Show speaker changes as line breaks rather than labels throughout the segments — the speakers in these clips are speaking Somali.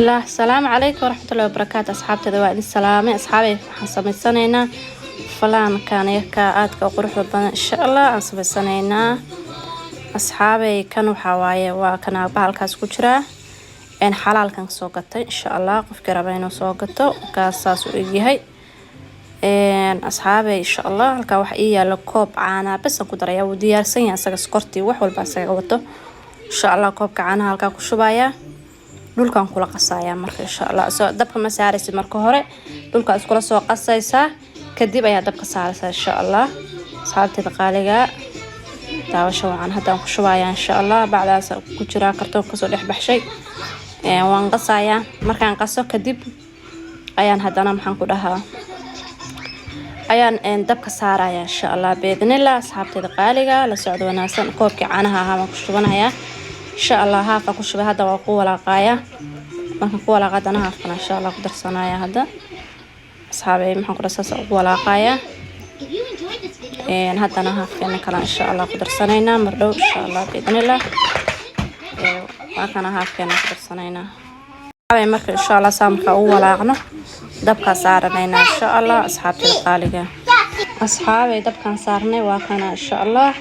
الله السلام عليكم ورحمة الله وبركاته. أصحابتي دوائد السلامة أصحابي حسب سنينا فلان كان يكاءات كقروح ربنا إن شاء الله عصب سنينا أصحابي كانوا حوايا وكان بالكاس كجرا إن حلال كان سوقته إن شاء الله قف كربينه سوقته كاساس ويجي إن أصحابي إن شاء الله هلك وحقيقة لكوب عنا بس أقدر يا وديار سين أسق سكرتي وحول بس أقوته إن شاء الله كوب كعنا هلك كشبايا dhulkan kula qasaya marka insha Allah soo dabka ma saaraysid marka hore dhulka iskula soo qasaysa kadib ayaa dabka saaraysa insha Allah saabtida qaaliga daawasho waxaan hadda ku shubaya insha Allah bacdaas ku jira kartoon ka soo dhex baxshay waan qasaya markaan qaso kadib ayaan haddana maxaan ku dhahaa ayaan dabka saaraya insha Allah beednila saabtida qaaliga la socdo wanaagsan koobkii caanaha ahaa ku shubanaya إن شاء الله هافا كشبه هذا وقوة لاقايا ما قوة لاقاتنا هافنا إن شاء الله قدر صنايا هذا أصحابي محن قدر ساس قوة لاقايا هذا أنا هافنا كلا إن شاء الله قدر صناينا مردو إن شاء الله بإذن الله وأنا هافنا قدر صناينا أصحابي مرك إن شاء الله سامك قوة لاقنا دبكا صارنا إن شاء الله أصحابي القالقة أصحابي دبكا صارنا وأنا إن شاء الله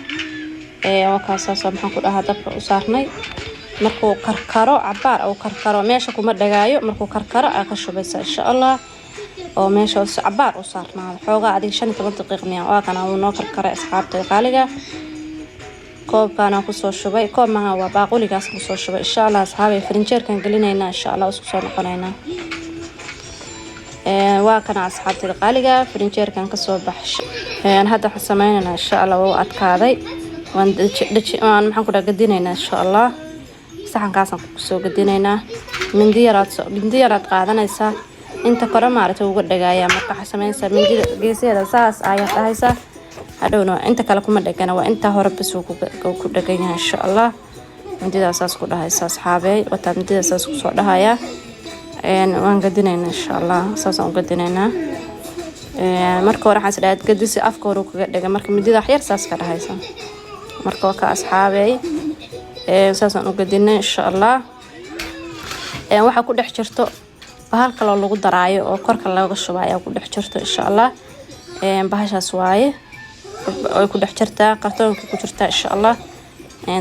وكاساس maxaan ku dhahaa dabka u saarnay markuu karkaro cabaar oo karkaro meesha kuma dhagaayo markuu karkaro ay ka shubaysaa insha Allah oo meesha cabaar u saarnaa xoogaa adiga 15 daqiiqo miya waa kana uu noo karkaray asxaabta qaaliga koobkana ku soo shubay koob ma waa baaquligaas ku soo shubay insha Allah asxaabay frinjeerkan gelinayna insha Allah isku soo noqonayna waa kana asxaabta qaaliga frinjeerkan ka soo baxshay hadda waxaan sameeynaa insha Allah waa adkaaday وان maxaan ku dhaqadinayna insha Allah saxankaas aan ku soo gadinayna mindiyaraad qaadanaysa inta kore maartay uga dhagaaya marka xasameynsa mindida geeseeda saas ayaa tahaysa hadhowna inta kale kuma dhagana waa inta hore bas uu ku dhagan yahay insha Allah mindida saas ku dhahaysa asxaabay wata mindida saas ku soo dhahaya waan gadinayna insha Allah saas aan gadinayna marka hore waxaan saddeed gadisi afka hore kaga dhaga marka mindida xyar saas ka dhahaysa marka waa ka asxaabay saasan u gadinay insha Allah waxa ku dhex jirto bahal kale oo lagu daraayo oo korka laga shubayo ku dhex jirto insha Allah bahashaas waaye oo ku dhex jirta kartoonka ku jirta insha Allah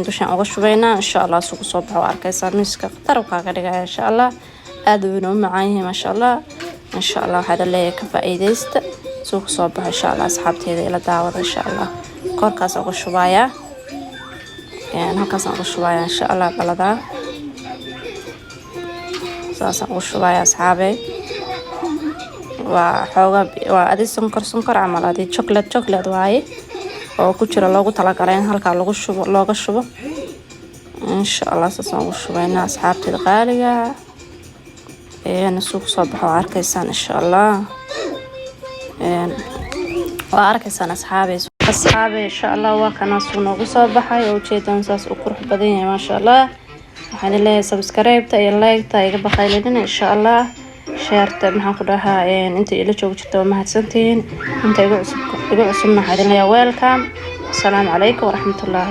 dushan uga shubayna insha Allah suuq soo baxo arkaysa miiska qatar ka dhigaya insha Allah aad u weyn macaan yahay ma sha Allah insha Allah hada leeyahay ka faa'iideysta suuq soo baxo insha Allah asxaabteeda ila daawada insha Allah korkaas uga shubaya halkaas aan uga shubaya insha Allah balada saas aan uga shubaya asxaabay waa xooga waa adii sonkor camal adii chocolate waaye oo ku jira loogu talagalay halka lagu shubo looga shubo insha Allah saas aan uga shubayna asxaabteeda qaaliga suuq soo baxo arkaysan insha Allah waa arkaysan asxaabay إن شاء الله وكنا سونا قصة بحي أو شيء تنساس أقرح بدين ما شاء الله وحنا ليه سبسكرايب تاي لايك تاي بخيل لنا إن شاء الله شير تبعها كلها أنت اللي شو بتشتوا مع سنتين أنت يقول سمنا هذا يا ويلكم السلام عليكم ورحمة الله